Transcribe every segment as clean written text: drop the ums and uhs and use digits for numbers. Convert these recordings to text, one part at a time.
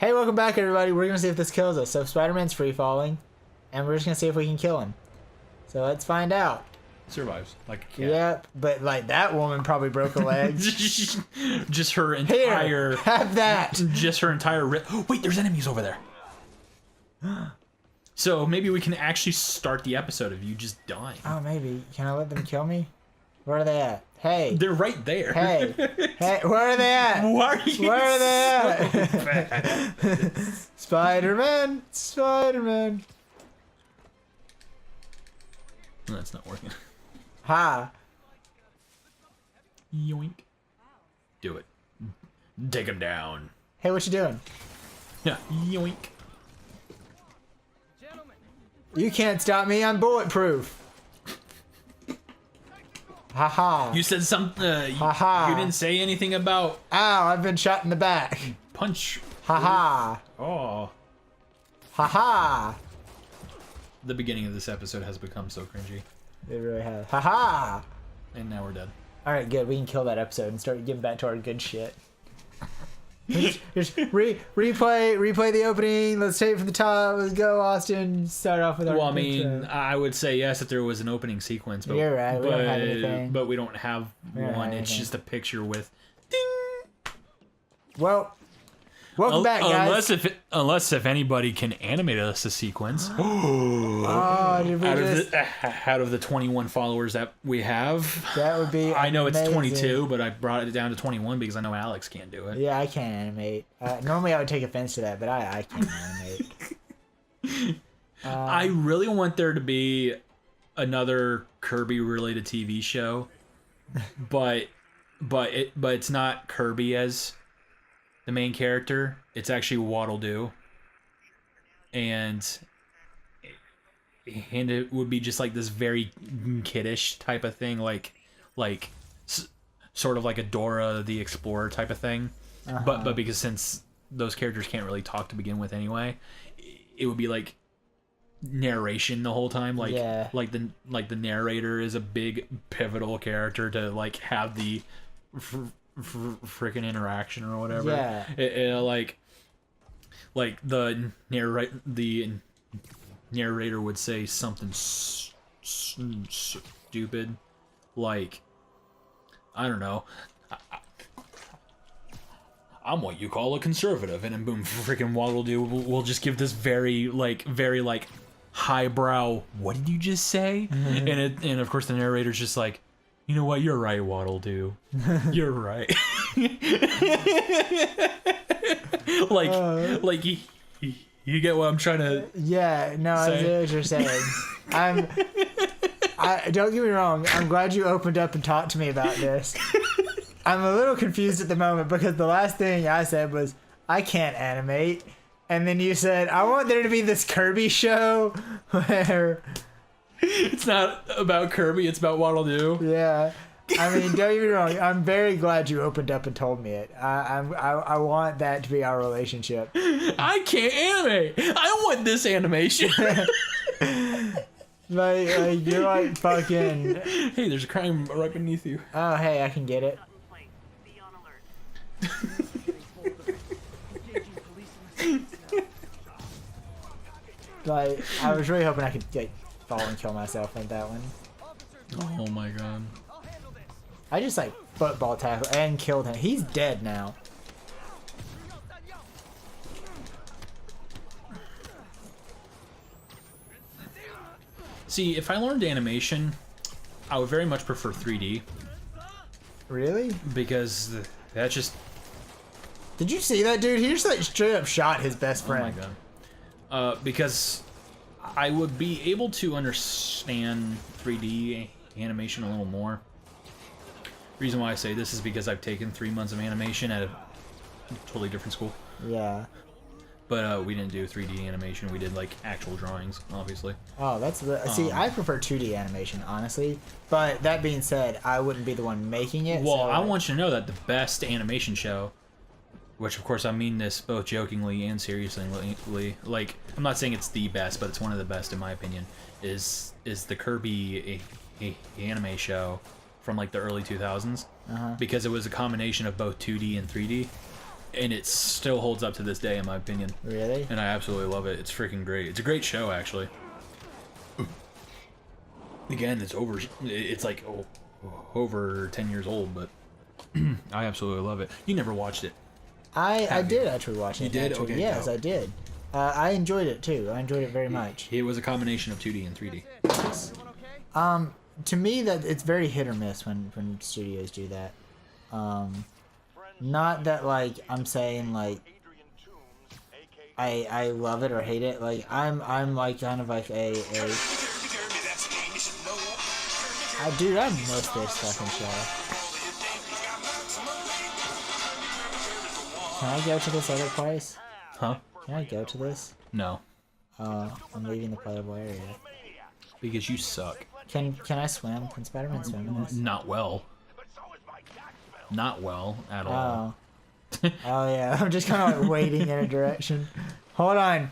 Hey, welcome back, everybody. We're going to see if this kills us. So Spider-Man's free-falling, and we're just going to see if we can kill him. So let's find out. Survives like a cat. Yep, but like that woman probably broke a leg. Just her entire... Here, have that. Just her entire... Wait, there's enemies over there. So maybe we can actually start the episode of you just dying. Oh, maybe. Can I let them kill me? Where are they at? Hey. They're right there. Hey. Hey, where are they at? Why are you Where are they so at? bad? Spider-Man. Spider-Man. That's not working. Ha. Yoink. Do it. Take him down. Hey, what you doing? Yeah. Yoink. You can't stop me. I'm bulletproof. Haha. You said something. Ha-ha. You didn't say anything about Ow, I've been shot in the back. punch. Haha. Oh. Haha. The beginning of this episode has become so cringy. It really has. Haha. And now we're dead. Alright, good. We can kill that episode and start getting back to our good shit. Just replay the opening. Let's take it from the top. Let's go, Austin. Start off with our. Well, I mean, I would say yes if there was an opening sequence, but you're right. We don't have anything. But we don't have We don't one. have It's anything. just a picture with ding. Well, welcome back, guys. Unless if anybody can animate us a sequence. Oh, did we out of the 21 followers that we have, that would be. I know it's amazing. 22, but I brought it down to 21 because I know Alex can't do it. Yeah, I can't animate. Normally, I would take offense to that, but I can't animate. I really want there to be another Kirby-related TV show, but it's not Kirby as the main character. It's actually Waddle Doo, and it would be just like this very kiddish type of thing, like sort of like a Dora the Explorer type of thing. But because since those characters can't really talk to begin with anyway, it would be like narration the whole time, like the narrator is a big pivotal character to like have the freaking interaction or whatever. Yeah. It like the narrator would say something stupid, like, I don't know, I'm what you call a conservative, and then boom, freaking Waddle Doo will just give this very highbrow, what did you just say? And of course the narrator's just like, you know what, you're right, Waddle Doo. You're right. like you get what I'm trying to Yeah, no, I say? see what you're saying. Don't get me wrong, I'm glad you opened up and talked to me about this. I'm a little confused at the moment because the last thing I said was, I can't animate. And then you said, I want there to be this Kirby show where... It's not about Kirby, it's about Waddle Doo. Yeah. I mean, don't get me wrong, I'm very glad you opened up and told me it. I want that to be our relationship. I can't animate. I want this animation. like you're like fucking... Hey, there's a crime right beneath you. Oh, hey, I can get it. Like, I was really hoping I could like fall and kill myself with that one. Oh my god. I just like football tackle and killed him. He's dead now. See, if I learned animation, I would very much prefer 3D. Really? Because that's just... Did you see that, dude? He just like straight up shot his best Oh my friend. god. Because I would be able to understand 3D animation a little more. Reason why I say this is because I've taken 3 months of animation at a totally different school. Yeah. But we didn't do 3D animation. We did like actual drawings, obviously. Oh, that's the... See, I prefer 2D animation, honestly. But that being said, I wouldn't be the one making it. Well, so... I want you to know that the best animation show, which of course I mean this both jokingly and seriously, like, I'm not saying it's the best, but it's one of the best in my opinion, is the Kirby anime show from like the early 2000s. Because it was a combination of both 2D and 3D. and it still holds up to this day, in my opinion. Really? And I absolutely love it. It's freaking great. It's a great show, actually. Again, it's like over 10 years old, but I absolutely love it. You never watched it. I did actually watch it. You did? Actually. Okay. Yes, no. I did. I enjoyed it too. I enjoyed it very much. It was a combination of 2D and 3D. To me, that it's very hit or miss when studios do that. Not that like I'm saying like I love it or hate it. Like I'm like kind of like a dude, I missed this fucking show. Can I go to this other place? Huh? Can I go to this? No. I'm leaving the playable area. Because you suck. Can I swim? Can Spider-Man swim in this? Not well. Not well at all. Oh. Oh yeah, I'm just kind of like waiting in a direction. Hold on.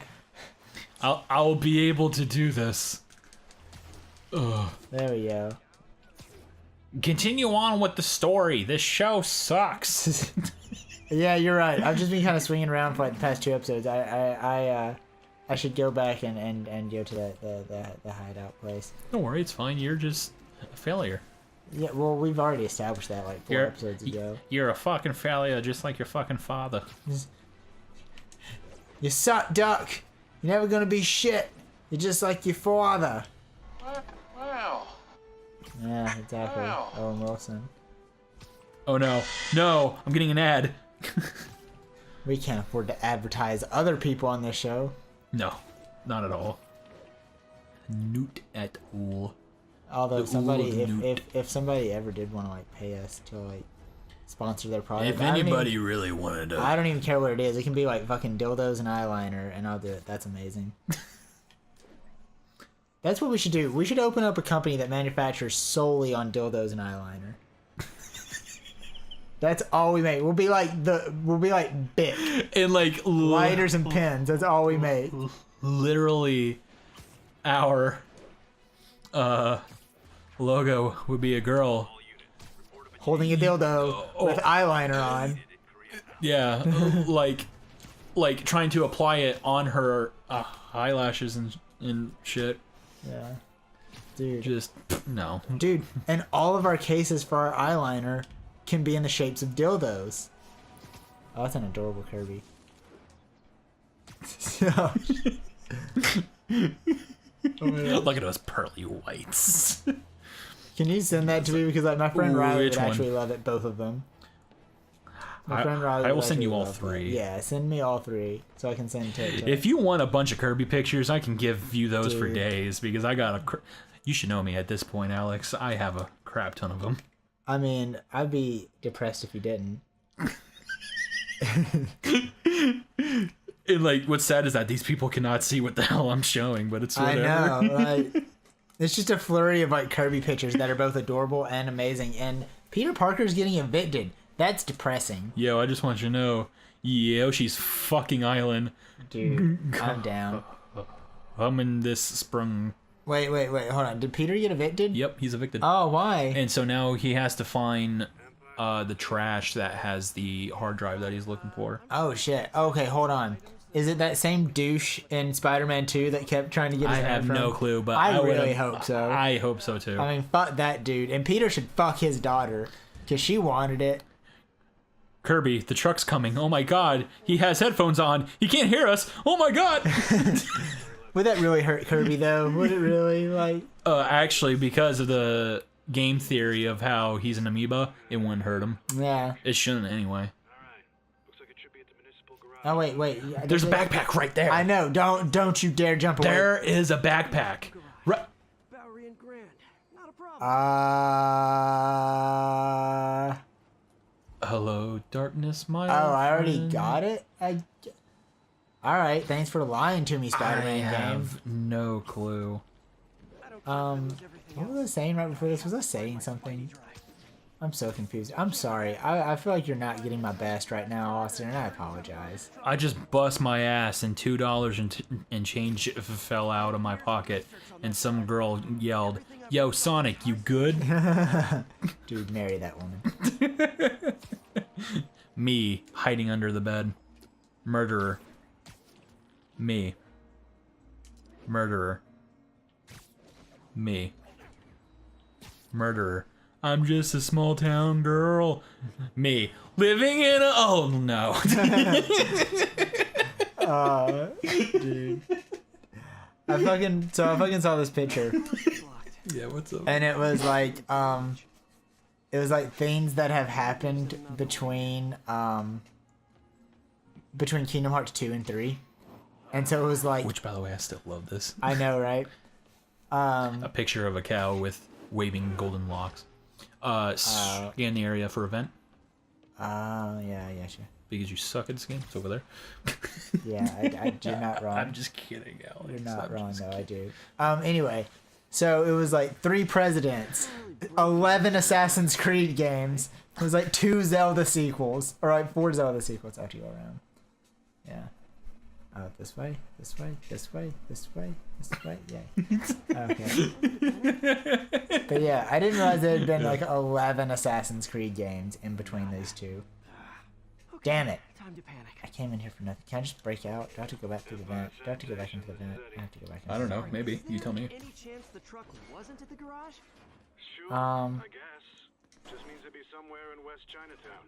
I'll be able to do this. Ugh. There we go. Continue on with the story. This show sucks. Yeah, you're right. I've just been kind of swinging around for like the past 2 episodes. I should go back and go to the hideout place. Don't worry, it's fine. You're just a failure. Yeah, well, we've already established that like 4 episodes ago. You're a fucking failure, just like your fucking father. You suck, Duck. You're never gonna be shit. You're just like your father. Wow. Yeah, exactly. Wow. Owen Wilson. Oh no. No! I'm getting an ad. We can't afford to advertise other people on this show. No. Not at all. Not at all. Although somebody, Ooh, if somebody ever did want to like pay us to like sponsor their product, If anybody really wanted to. I don't even care what it is. It can be like fucking dildos and eyeliner, and I'll do it. That's amazing. That's what we should do. We should open up a company that manufactures solely on dildos and eyeliner. That's all we make. We'll be like Bic. And like Lighters and pens. That's all we make. Literally our logo would be a girl. Holding a dildo with eyeliner on. Yeah, like trying to apply it on her eyelashes and shit. Yeah. Dude. Just no. Dude, and all of our cases for our eyeliner can be in the shapes of dildos. Oh, that's an adorable Kirby. Look at those pearly whites. Can you send that to me? Because like my friend Ooh, Riley which would one? actually love it, both of them. My friend Riley I would will send actually you all love it. 3. Yeah, send me all 3 so I can send to If you want a bunch of Kirby pictures, I can give you those for Dude. days because I got you should know me at this point, Alex. I have a crap ton of them. I mean, I'd be depressed if you didn't. And like, what's sad is that these people cannot see what the hell I'm showing, but it's whatever. I know, like it's just a flurry of like Kirby pictures that are both adorable and amazing. And Peter Parker's getting evicted. That's depressing. Yo, I just want you to know, Yoshi's fucking island. Dude, I'm down. I'm in this sprung. Wait, hold on. Did Peter get evicted? Yep, he's evicted. Oh, why? And so now he has to find the trash that has the hard drive that he's looking for. Oh shit. Okay, hold on. Is it that same douche in Spider-Man 2 that kept trying to get his I hand have from no him? clue, but I really would've- hope so. I hope so too. I mean, fuck that dude. And Peter should fuck his daughter because she wanted it. Kirby, the truck's coming. Oh my god, he has headphones on. He can't hear us. Oh my god. Would that really hurt Kirby though? Would it really? Like, Actually, because of the game theory of how he's an amoeba, it wouldn't hurt him. yeah. It shouldn't anyway. Oh wait. There's a backpack right there. I know. Don't you dare jump away. There is a backpack. Right. Bowery and Grand. Not a problem. Hello, darkness, my Oh, old I already friend. got it. All right. Thanks for lying to me, I Spider-Man game. have no clue. What was I saying right before this? Was I saying something? I'm so confused. I'm sorry. I feel like you're not getting my best right now, Austin, and I apologize. I just bust my ass and $2 and change fell out of my pocket, and some girl yelled, "Yo, Sonic, you good?" Dude, marry that woman. Me hiding under the bed. Murderer. Me. Murderer. Me. Murderer. I'm just a small town girl. Me. Living in a... Oh, no. Dude. I fucking saw this picture. Yeah, what's up? And it was like things that have happened between Kingdom Hearts 2 and 3. And so it was like, Which, by the way, I still love this. I know, right? A picture of a cow with waving golden locks. Scan the area for event. Yeah, sure. Because you suck at this game. It's over there. Yeah, I do not wrong. I'm just kidding, Alex. You're not I'm wrong, just though. kidding. I do. Anyway, so it was like 3 presidents, 11 Assassin's Creed games. It was like 2 Zelda sequels, or like 4 Zelda sequels after you go around. Yeah. This way, this way, this way, this way, this way. Yeah. Okay. But yeah, I didn't realize there had been like 11 Assassin's Creed games in between these 2. Damn it. Time to panic. I came in here for nothing. Can I just break out? Do I have to go back to the vent? Do I have to go back into the vent? I have to go back into I don't know. Maybe. You tell me. Any chance the truck wasn't at the garage? Sure, I guess. Just means it'd be somewhere in West Chinatown.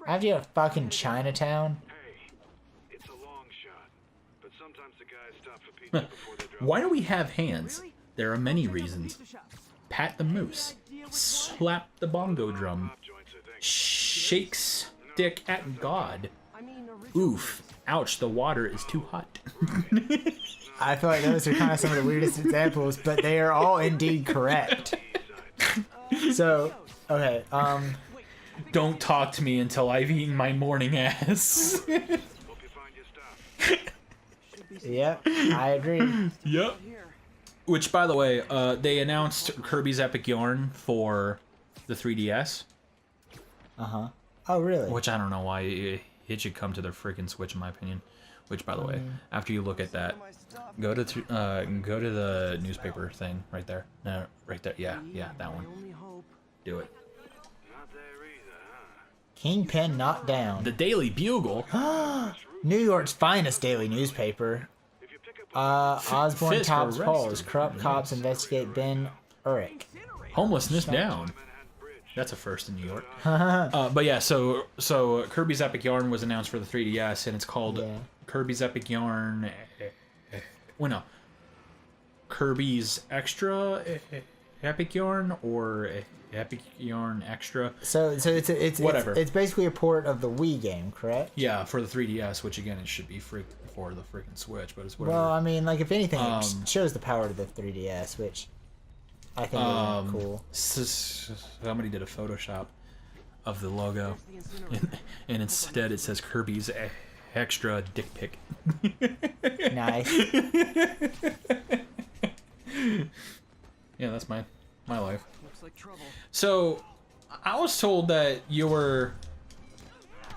I have to go to fucking Chinatown? Hey, it's a long shot, but sometimes the guys stop for pizza before they drop. Why do we have hands? There are many reasons. Pat the moose. Slap the bongo drum. Joints, I think. Shake stick at God. I mean, Oof. Ouch, the water is too hot. I feel like those are kind of some of the weirdest examples, but they are all indeed correct. So, okay, Don't talk to me until I've eaten my morning ass. Hope you find your stuff. yep, I agree. Yep. Which, by the way, they announced Kirby's Epic Yarn for the 3DS. Uh-huh. Oh, really? Which I don't know why it should come to their freaking Switch, in my opinion. Which, by the way, after you look at that, go to the newspaper thing right there. No, right there. Yeah, that one. only hope. Do it. Not there either, huh? Kingpin not down. The Daily Bugle. New York's finest daily newspaper. If you pick up Osborne Fisk tops arrested. polls. Corrupt cops investigate Ben Urich. Homelessness down. That's a first in New York. But yeah, so Kirby's Epic Yarn was announced for the 3DS, and it's called Yeah. Kirby's Epic Yarn. Well, no. Kirby's Extra Epic Yarn or Epic Yarn Extra. So it's Whatever. It's basically a port of the Wii game, correct? Yeah, for the 3DS, which again it should be for the freaking Switch, but it's whatever. Well, I mean, like if anything, it shows the power of the 3DS, which I think is cool. Somebody did a Photoshop of the logo, and instead it says Kirby's Extra Dick Pic. Nice. Yeah, that's my life. Looks like trouble. So, I was told that you were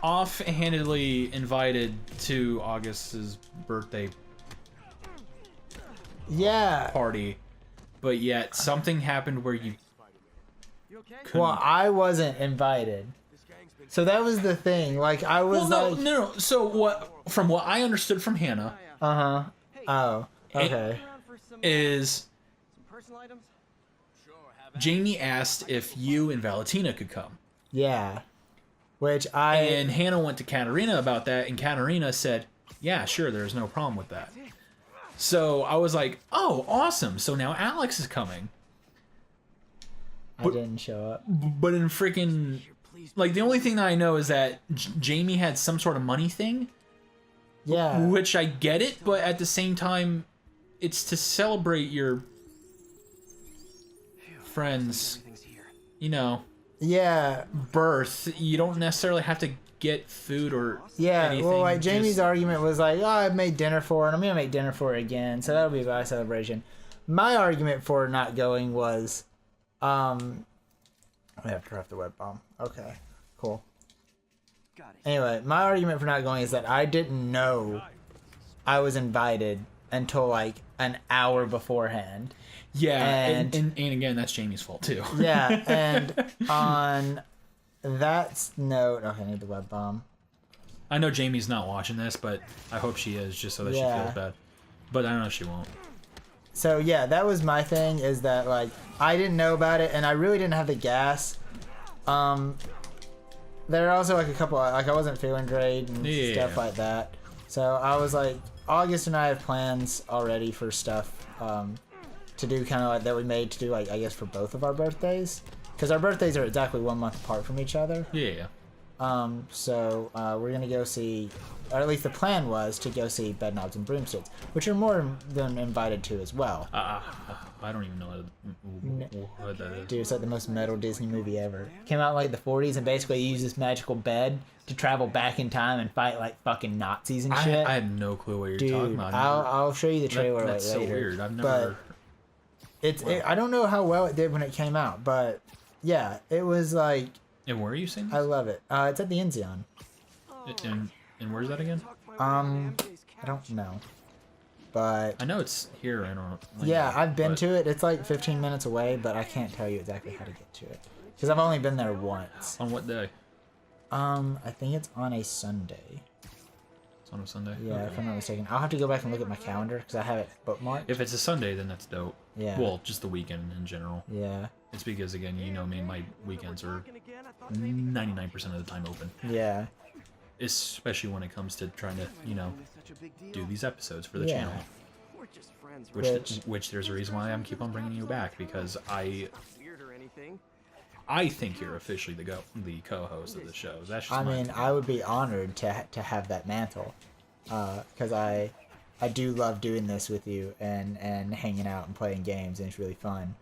offhandedly invited to August's birthday Yeah. party, but yet something happened where you You okay? Well, I wasn't invited. So that was the thing. Like I was like, no. So from what I understood from Hannah uh huh. Oh, okay. Around for some is personal items? Jamie asked if you and Valentina could come. Yeah. Which I And Hannah went to Katarina about that, and Katarina said, yeah, sure, there's no problem with that. So I was like, oh, awesome. So now Alex is coming. didn't show up. But in freaking... Like, the only thing that I know is that Jamie had some sort of money thing, Yeah. which I get it, but at the same time, it's to celebrate your friends, Everything's here. you know, Yeah. birth. You don't necessarily have to get food or Yeah. anything. Well, like Jamie's just- argument was like, oh, I made dinner for her, and I'm gonna make dinner for her again, so that'll be a bad celebration. My argument for not going was, I have to turn off the web bomb. Okay. Cool. Got it. Anyway, my argument for not going is that I didn't know I was invited until like an hour beforehand. Yeah, and- and again, that's Jamie's fault too. Yeah, and on That's no. Okay, I need the web bomb. I know Jamie's not watching this, but I hope she is, just so that she Yeah. feels bad. But I know she won't. So yeah, that was my thing. Is that like I didn't know about it, and I really didn't have the gas. There are also like a couple like I wasn't feeling great and stuff like that. So I was like, August and I have plans already for stuff to do, kind of like that we made to do, like I guess for both of our birthdays, because our birthdays are exactly 1 month apart from each other. Yeah. So we're gonna go see, or at least the plan was to go see Bedknobs and Broomsticks, which are more than invited to as well. I don't even know what that is. Dude, it's like the most metal Disney movie ever. Came out in like the 40s, and basically you use this magical bed to travel back in time and fight like fucking Nazis and shit. I have no clue what you're Dude, talking about. I'll show you the trailer That's like later. so weird. I've never. I don't know how well it did when it came out, but yeah, it was like, And where are you seeing I this? love it. It's at the Enzion. And where's that again? I don't know, but I know it's here. I don't. yeah, I've been to it. It's like 15 minutes away, but I can't tell you exactly how to get to it because I've only been there once. On what day? I think it's on a Sunday. It's on a Sunday. Yeah, Okay. if I'm not mistaken. I'll have to go back and look at my calendar because I have it bookmarked. If it's a Sunday, then that's dope. Yeah. Well, just the weekend in general. Yeah. It's because, again, you know me, my weekends are 99% of the time open. Yeah. Especially when it comes to trying to, do these episodes for the Yeah. channel. We're just friends, right? Which there's a reason why I'm keep on bringing you back, because I Weird or anything. think you're officially the co-host of the show. That's just I my mean, I would be honored to have that mantle, because I do love doing this with you and hanging out and playing games, and it's really fun.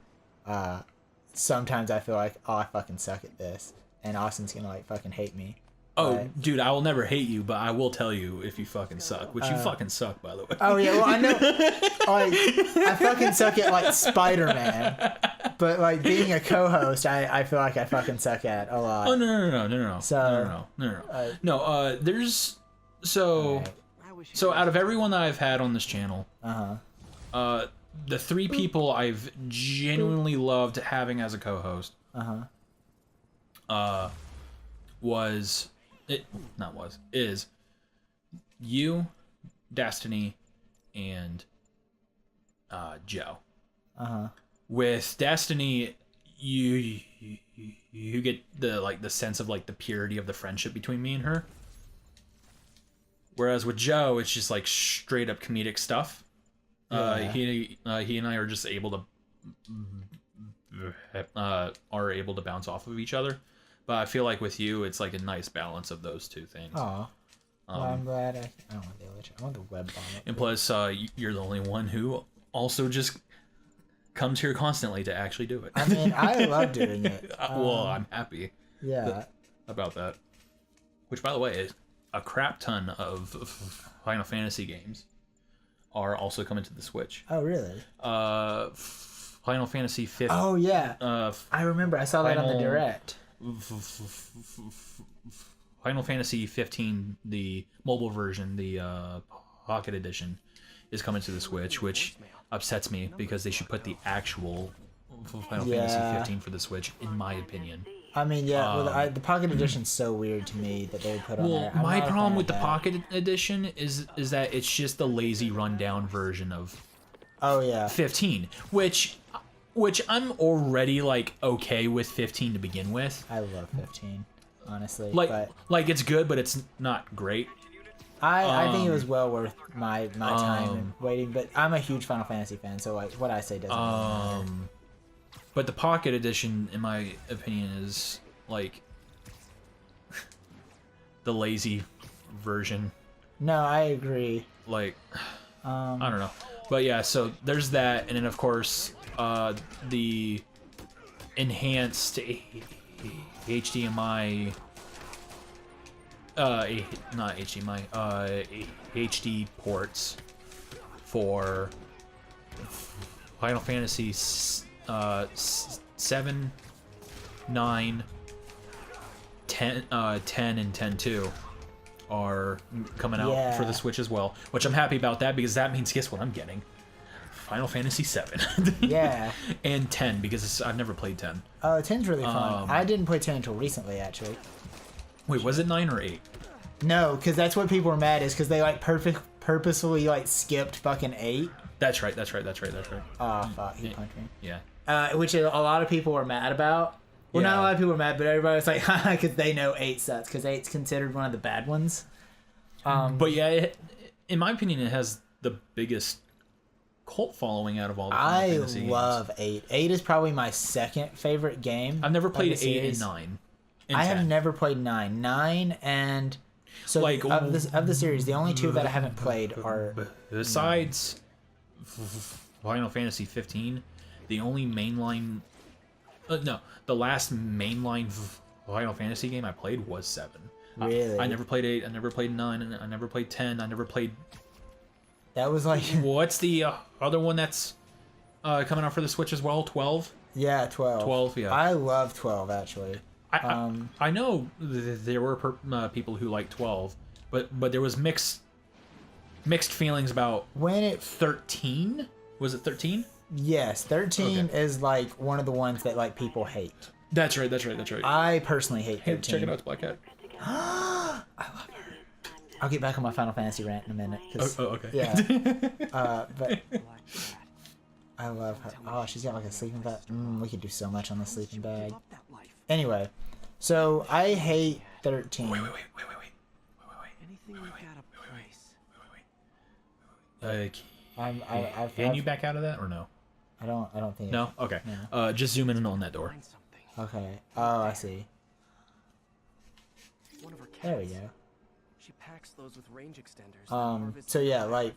Sometimes I feel like, oh, I fucking suck at this, and Austin's gonna like fucking hate me. Oh, But- dude, I will never hate you, but I will tell you if you fucking suck. Which you fucking suck, by the way. Oh yeah, well I know, like I fucking suck at like Spider-Man, but like being a co-host, I feel like I fucking suck at a lot. Oh no. So, No, there's so out of everyone that I've had on this channel, the 3 people I've genuinely loved having as a co-host, is you, Destiny, and Joe. With Destiny, you get the sense of like the purity of the friendship between me and her. Whereas with Joe, it's just like straight up comedic stuff. He and I are just able to bounce off of each other. But I feel like with you, it's like a nice balance of those two things. Oh, well, I'm glad I don't want the other. I want the web bomb. And plus, you're the only one who also just comes here constantly to actually do it. I mean, I love doing it. Well, I'm happy Yeah. about that. Which, by the way, is a crap ton of Final Fantasy games are also coming to the Switch. Oh really? Final Fantasy 15. Oh yeah. I remember. I saw that on the Final- direct. Final Fantasy 15, the mobile version, the Pocket Edition, is coming to the Switch, which upsets me because they should put the actual Final Fantasy 15 for the Switch, in my opinion. I mean, yeah. Well, the Pocket Edition's so weird to me that they would put on Well, there. I'm my not a problem fan with of the that. Pocket Edition is that it's just the lazy rundown version of Oh yeah. 15, which I'm already like okay with 15 to begin with. I love 15, honestly. Like it's good, but it's not great. I think it was well worth my time and waiting. But I'm a huge Final Fantasy fan, so like what I say doesn't really matter. But the Pocket Edition, in my opinion, is like the lazy version. No, I agree. Like, I don't know. But yeah, so there's that, and then of course the enhanced HDMI, not HDMI, HD ports for Final Fantasy 7, 9, 10, and 10-2 are coming out for the Switch as well, which I'm happy about that because that means guess what I'm getting? Final Fantasy 7. Yeah. And 10 because I've never played 10. 10's really fun. I didn't play 10 until recently, actually. Wait, was it 9 or 8? No, because that's what people were mad is because they like purposefully like skipped fucking 8. That's right. Oh fuck, he punched me. Yeah. Which a lot of people were mad about. Well, not a lot of people were mad, but everybody was like, haha, because they know 8 sucks, because 8's considered one of the bad ones. But yeah, in my opinion, it has the biggest cult following out of all the Final Fantasy games. I love 8. 8 is probably my second favorite game. I've never played 8 and 9. And I 10. have never played 9. 9 and... So like, of the series, the only 2 that I haven't played are... Besides Final Fantasy 15, the only mainline... the last mainline Final Fantasy game I played was 7. Really? I never played 8, I never played 9, I never played 10, I never played... That was like... What's the other one that's coming out for the Switch as well? 12? Yeah, 12. 12, yeah. I love 12, actually. I know there were people who liked 12, but there was mixed feelings about when it 13. Was it 13? Yes, 13 Okay. is like one of the ones that like people hate. That's right. I personally hate 13. Hey, check it out, it's Black Cat. I love her. I'll get back on my Final Fantasy rant in a minute. Okay. Yeah. But I love her. Oh, she's got like a sleeping bag. We could do so much on the sleeping bag. Anyway, so I hate 13. Wait. Anything you got a price. Can you back out of that or no? I don't think. No. Okay. No. Just zoom in on that door. Find something. Okay. Oh, I see. One of her cats. There we go. She packs those with range extenders. So yeah, like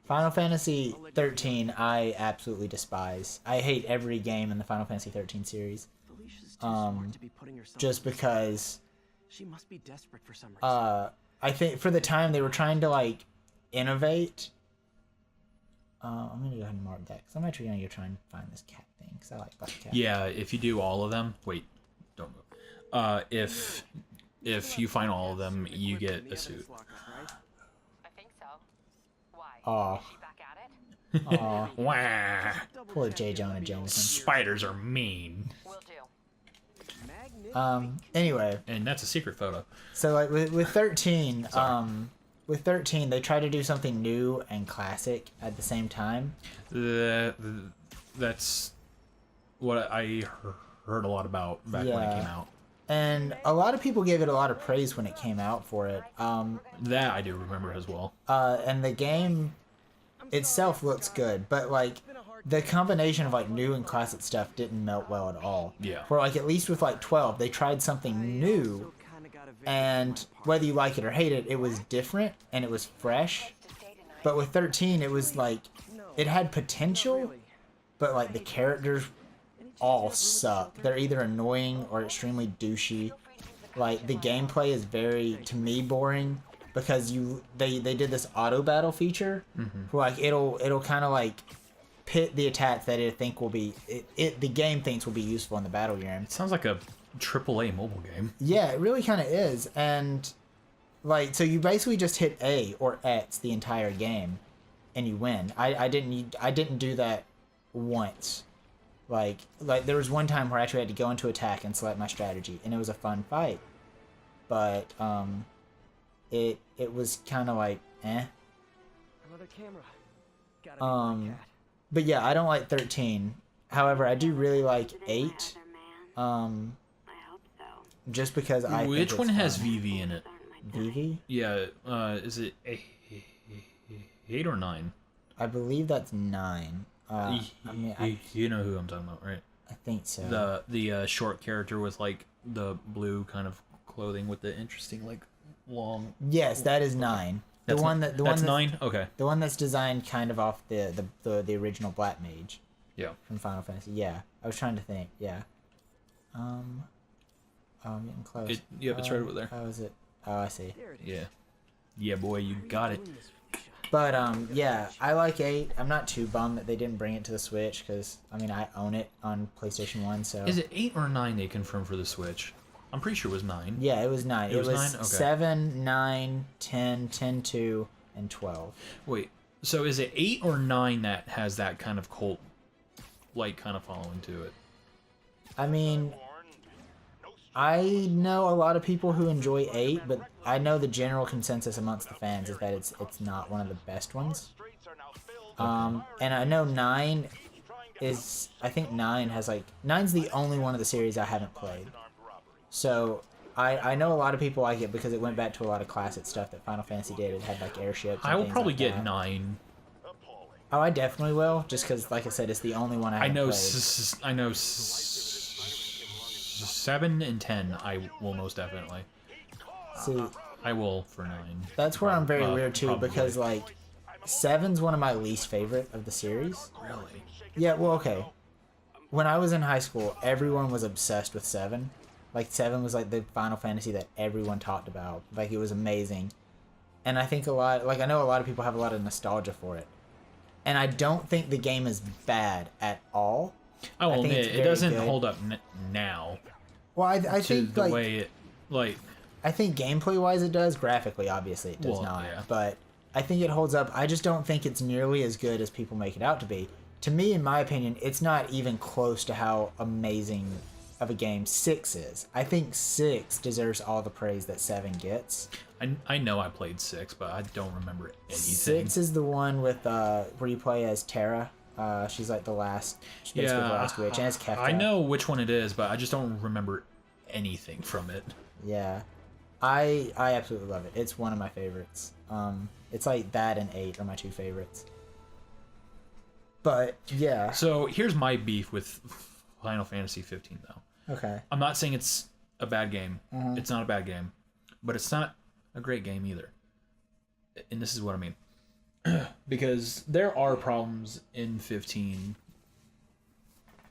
Final Fantasy 13, I absolutely despise. I hate every game in the Final Fantasy 13 series. Felicia's too smart to be putting herself Just through this. because She must be desperate for some reason. I think for the time they were trying to like innovate. I'm gonna go ahead and mark that because I'm actually gonna go try and find this cat thing because I like Black Cat. Yeah, if you do all of them, wait, don't go. If you find all of them, you get a suit. I think so. Why? Aw. Is she back at it? Aw, Wah! poor J. Jonah Jameson. Spiders are mean. Will do. Anyway, And that's a secret photo. so like with 13, with 13 they tried to do something new and classic at the same time. That's what I heard a lot about back when it came out. And a lot of people gave it a lot of praise when it came out for it. That I do remember as well. And the game itself looks good, but like the combination of like new and classic stuff didn't melt well at all. Yeah. For like at least with like 12, they tried something new, and whether you like it or hate it, it was different and it was fresh. But with 13, it was like it had potential, but like the characters all suck. They're either annoying or extremely douchey. Like the gameplay is very, to me, boring because they did this auto battle feature where like it'll kind of like pit the attacks that the game thinks will be useful in the battle room. It sounds like a AAA mobile game. Yeah, it really kind of is. And like, so you basically just hit A or X the entire game and you win. I didn't do that once. Like there was one time where I actually had to go into attack and select my strategy, and it was a fun fight. But it was kind of like Another camera. Gotta be my cat. But yeah, I don't like 13. However, I do really like 8. Just because I think Which it's one has fun. VV in it? VV? Yeah, is it 8 or 9? I believe that's 9. I mean, You know who I'm talking about, right? I think so. The short character with like the blue kind of clothing with the interesting like long. Yes, that is 9. That's That's 9. Okay. The one that's designed kind of off the original Black Mage Yeah. from Final Fantasy. Yeah, I was trying to think. Yeah. Oh, I'm getting close. Yep, it's right over there. How is it? Oh, I see. There it is. Yeah. Yeah, boy, you got it. Doing this, Felicia. But yeah, I like 8. I'm not too bummed that they didn't bring it to the Switch because I mean I own it on PlayStation 1. So Is it 8 or 9 they confirmed for the Switch? I'm pretty sure it was 9. yeah, it was 9. It was 9? Okay. 7, 9, 10, 10, 2, and 12. Wait, So is it 8 or 9 that has that kind of cult like kind of following to it? I mean, I know a lot of people who enjoy 8, but I know the general consensus amongst the fans is that it's not one of the best ones. And I know 9 is, I think 9 has like, 9's the only one of the series I haven't played. So I know a lot of people like it because it went back to a lot of classic stuff that Final Fantasy did. It had like airships. And I will things probably like get that. 9. Oh, I definitely will, just because, like I said, it's the only one I haven't played. I know 7 and 10. I will most definitely. See, I will for 9. that's where I'm very weird too, probably. because like 7's one of my least favorite of the series. Really? Yeah, well, okay. When I was in high school, everyone was obsessed with 7. Like 7 was like the Final Fantasy that everyone talked about. Like it was amazing. And I think I know a lot of people have a lot of nostalgia for it. And I don't think the game is bad at all. I will think admit, it's it very doesn't good. hold up now Well, I to think the like way it, like, I think gameplay wise it does. Graphically, obviously, it does Well, not. yeah. But I think it holds up. I just don't think it's nearly as good as people make it out to be. To me, in my opinion, it's not even close to how amazing of a game 6 is. I think 6 deserves all the praise that 7 gets. I know I played 6, but I don't remember anything. 6 is the one with where you play as Terra. She's like the last, she's basically the last witch, and it's Kefka. I know which one it is, but I just don't remember anything from it. Yeah, I absolutely love it. It's one of my favorites. It's like that and 8 are my 2 favorites. But yeah. So here's my beef with Final Fantasy 15, though. Okay. I'm not saying it's a bad game. It's not a bad game, but it's not a great game either. And this is what I mean. Because there are problems in 15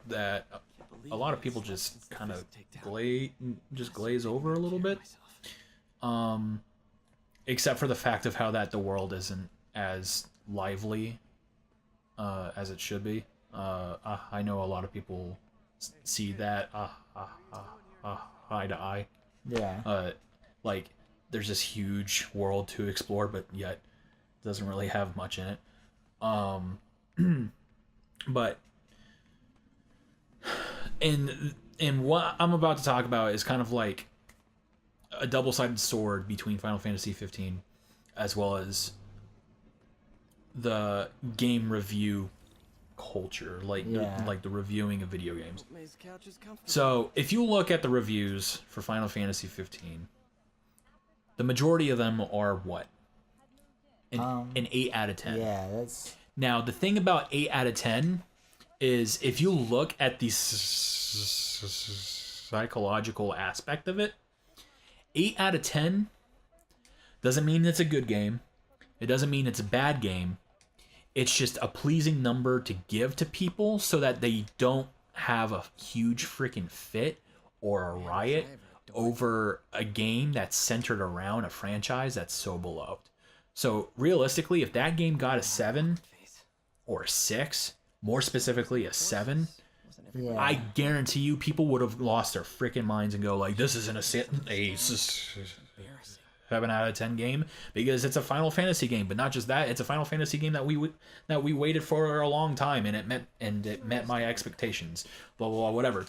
that a lot of people just kind of glaze over a little bit. Except for the fact of how that the world isn't as lively as it should be. I know a lot of people see that eye to eye. Yeah. Like there's this huge world to explore, but yet doesn't really have much in it. But and what I'm about to talk about is kind of like a double-sided sword between Final Fantasy 15 as well as the game review culture, like the reviewing of video games. So if you look at the reviews for Final Fantasy 15, the majority of them are what? An 8 out of 10. Yeah, that's... Now, the thing about 8 out of 10 is if you look at the psychological aspect of it, 8 out of 10 doesn't mean it's a good game. It doesn't mean it's a bad game. It's just a pleasing number to give to people so that they don't have a huge freaking fit or a riot over a game that's centered around a franchise that's so beloved. So realistically, if that game got a 7 or a 6, more specifically a 7, Yeah. I guarantee you people would have lost their freaking minds and go like, this isn't a 7 out of 10 game because it's a Final Fantasy game. But not just that, it's a Final Fantasy game that we waited for a long time, and it met my expectations. Blah blah blah, whatever.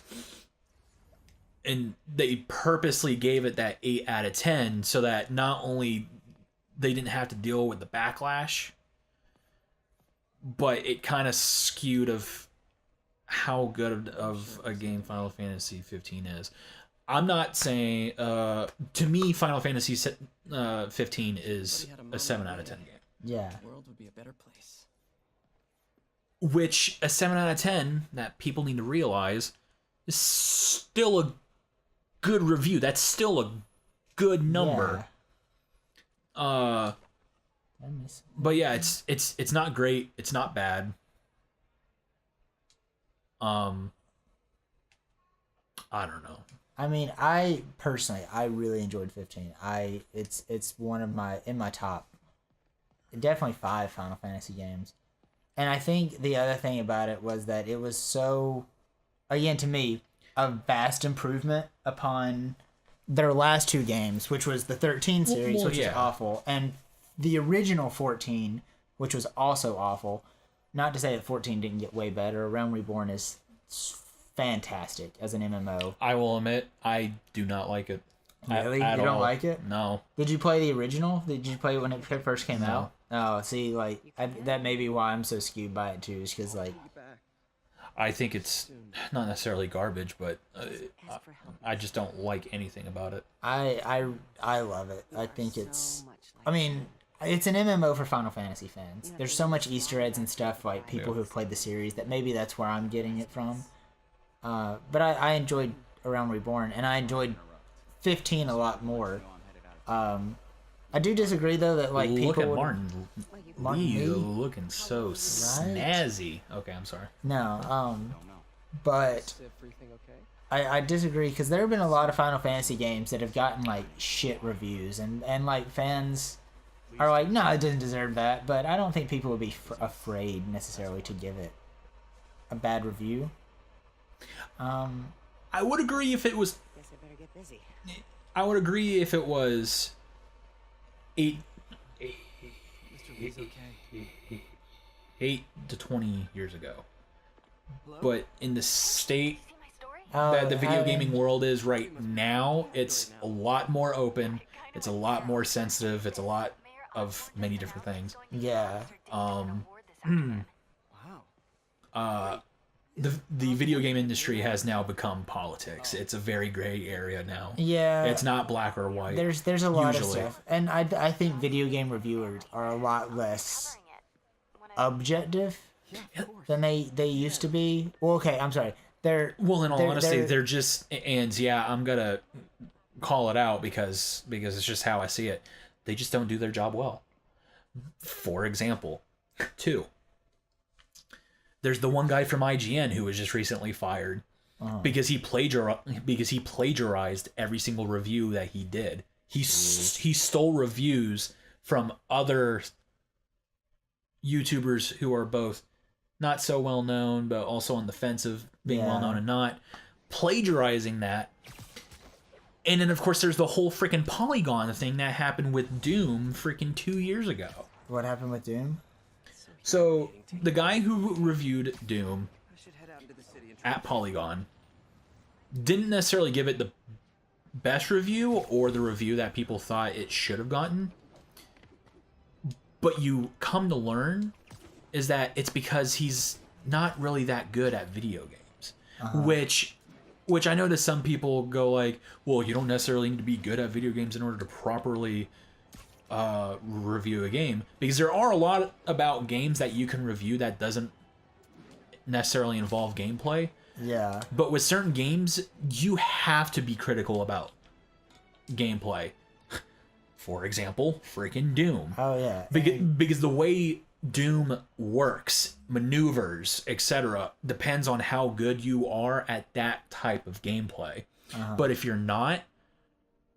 And they purposely gave it that 8 out of 10 so that not only they didn't have to deal with the backlash, but it kind of skewed of how good of a game Final Fantasy 15 is. I'm not saying, to me, Final Fantasy 15 is a 7 out of 10 game. Yeah. The world would be a better place. Which, a 7 out of 10, that people need to realize, is still a good review. That's still a good number. Yeah. But yeah, it's not great. It's not bad. I don't know. I mean, I personally really enjoyed 15. It's one of my top, definitely 5 Final Fantasy games. And I think the other thing about it was that it was so, again, to me, a vast improvement upon their last 2 games, which was the 13 series, Well, which yeah. is awful, and the original 14, which was also awful. Not to say that 14 didn't get way better. Realm Reborn is fantastic as an MMO. I will admit, I do not like it. Really? At You don't all. like it? No. Did you play the original? Did you play it when it first came No. out? Oh, see, like, that may be why I'm so skewed by it, too, is because, like... I think it's not necessarily garbage, but I just don't like anything about it. I love it. I think it's... I mean, it's an MMO for Final Fantasy fans. There's so much Easter eggs and stuff, like, people who've played the series, that maybe that's where I'm getting it from. But I enjoyed Realm Reborn, and I enjoyed 15 a lot more. I do disagree, though, that, like, people Look at would... Martin. Martin Lee Lee? looking so snazzy. Okay, I'm sorry. No, but Is everything okay? I disagree, because there have been a lot of Final Fantasy games that have gotten, like, shit reviews, and like, fans are like, no, it doesn't deserve that, but I don't think people would be afraid, necessarily, to give it a bad review. I would agree if it was... Guess I better get busy. I would agree if it was... 8 to 20 years ago. But in the state See my story? that the video gaming world is right now, it's a lot more open, it's a lot more sensitive, it's a lot of many different things. Yeah. The video game industry has now become politics. It's a very gray area now. Yeah. It's not black or white. There's a lot usually. of stuff, and I think video game reviewers are a lot less objective than they used to be. Well, okay, I'm sorry. Well, in all honesty, they're they're just, and yeah, I'm gonna call it out because it's just how I see it. They just don't do their job well. For example, 2. There's the one guy from IGN who was just recently fired because he plagiarized every single review that he did. He stole reviews from other YouTubers who are both not so well known, but also on the fence of being well known and not, plagiarizing that. And then of course there's the whole freaking Polygon thing that happened with Doom freaking 2 years ago. What happened with Doom? So the guy who reviewed Doom I should head out into the city and try at Polygon didn't necessarily give it the best review or the review that people thought it should have gotten. But you come to learn is that it's because he's not really that good at video games. Which I know that some people go like, well, you don't necessarily need to be good at video games in order to properly review a game, because there are a lot about games that you can review that doesn't necessarily involve gameplay. Yeah. But with certain games, you have to be critical about gameplay. For example, freaking Doom. Oh yeah. Because the way Doom works, maneuvers, etc., depends on how good you are at that type of gameplay. But if you're not,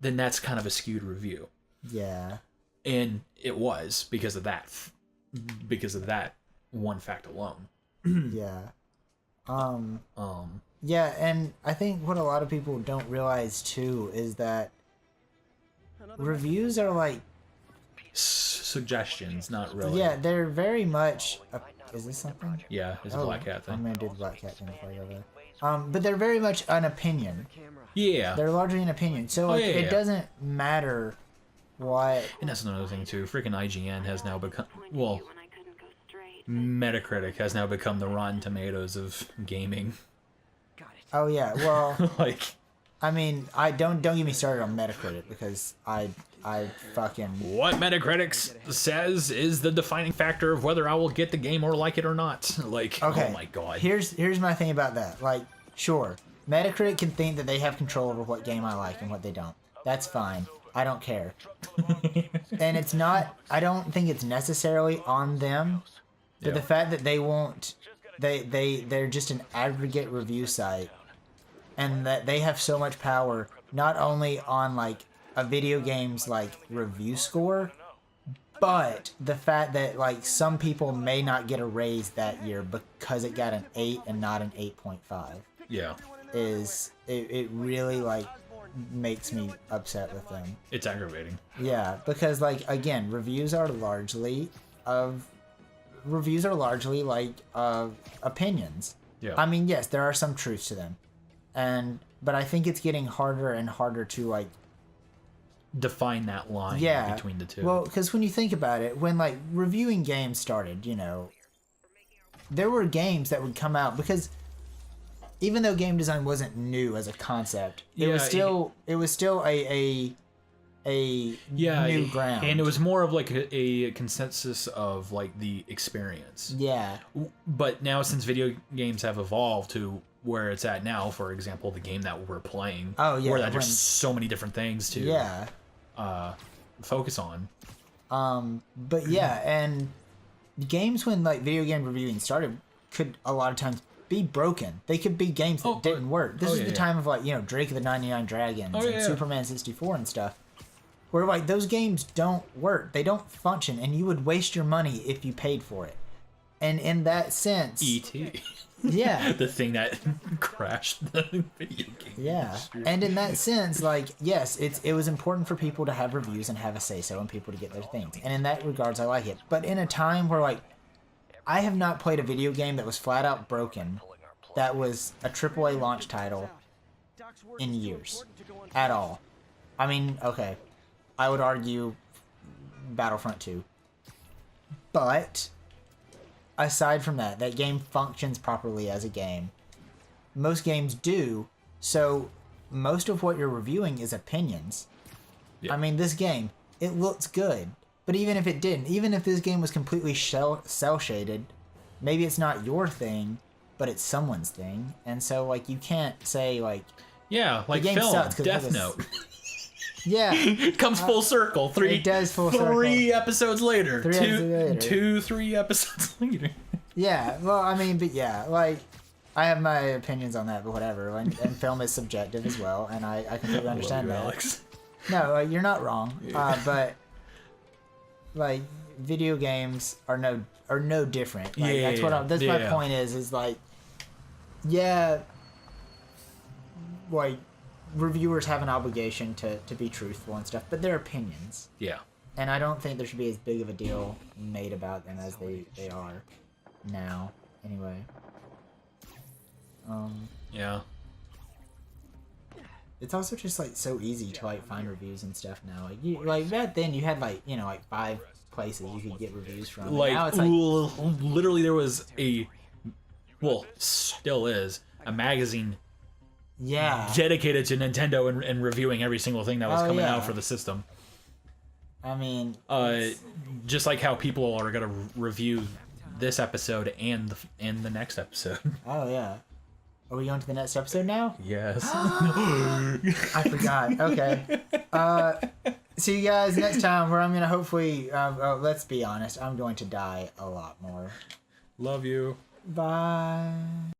then that's kind of a skewed review. Yeah. And it was because of that one fact alone. Yeah. Yeah, and I think what a lot of people don't realize too is that reviews are like, Suggestions, not really. yeah, they're very much. Is this something? Yeah, it's a black cat I'm thing. gonna do the black cat thing before I go there. But they're very much an opinion. camera. Yeah. They're largely an opinion, so like yeah, it yeah. doesn't matter what. And that's another thing too. Freaking IGN has now become, Pointed well, at you when I couldn't go straight. Metacritic has now become the Rotten Tomatoes of gaming. Got it. Oh yeah, well, Like, I mean, I don't get me started on Metacritic because I fucking what Metacritic says is the defining factor of whether I will get the game or like it or not. Like, okay. oh my god. Here's my thing about that. Like, sure, Metacritic can think that they have control over what game I like and what they don't. That's fine. I don't care. And it's not. I don't think it's necessarily on them. But Yeah. the fact that they won't, they're just an aggregate review site, and that they have so much power not only on like a video game's like review score, but the fact that like some people may not get a raise that year because it got an 8 and not an 8.5 Yeah. is it really like makes me upset with them. It's aggravating. Yeah, because like again, reviews are largely of reviews are largely like opinions. Yeah. I mean, yes, there are some truths to them, but I think it's getting harder and harder to like define that line yeah between the two. Well, because when you think about it, when like reviewing games started, you know, there were games that would come out because even though game design wasn't new as a concept, it was still a new ground, and it was more of like a consensus of like the experience. Yeah. But now since video games have evolved to where it's at now, for example, the game that we're playing, where there's so many different things to focus on. But yeah, and games when like video game reviewing started could a lot of times be broken. They could be games that didn't work. This is the time of like, you know, Drake of the 99 Dragons and Superman 64 and stuff. Where like those games don't work. They don't function, and you would waste your money if you paid for it. And in that sense, E.T. Yeah. The thing that crashed the video game. Yeah. And in that sense, like, yes, it was important for people to have reviews and have a say-so and people to get their things. And in that regards, I like it. But in a time where, like, I have not played a video game that was flat out broken, that was a AAA launch title in years. At all. I mean, okay, I would argue Battlefront 2. But aside from that, that game functions properly as a game. Most games do, so most of what you're reviewing is opinions. Yeah. I mean, this game, it looks good. But even if it didn't, even if this game was completely cel-shaded, maybe it's not your thing, but it's someone's thing. And so, like, you can't say, like... Yeah, like film, Death Note. Yeah. It comes full circle. It does full circle. 3 episodes later. 3 episodes later. Yeah, well, I mean, but yeah, like, I have my opinions on that, but whatever. And film is subjective as well, and I completely understand that. Alex. No, you're not wrong. But, like, video games are no different. Like, that's my point is like, yeah, like, reviewers have an obligation to be truthful and stuff, but they're opinions. Yeah. And I don't think there should be as big of a deal made about them as they are now. Anyway. Yeah. It's also just like so easy to like find reviews and stuff now. Like back then you had like, you know, like 5 places you could get reviews from. Like, now it's like literally there was still is a magazine dedicated to Nintendo and reviewing every single thing that was coming out for the system. I mean, just like how people are gonna review this episode and the next episode. Oh yeah, are we going to the next episode now? Yes. I forgot. Okay. See you guys next time, where I'm gonna hopefully. Let's be honest, I'm going to die a lot more. Love you. Bye.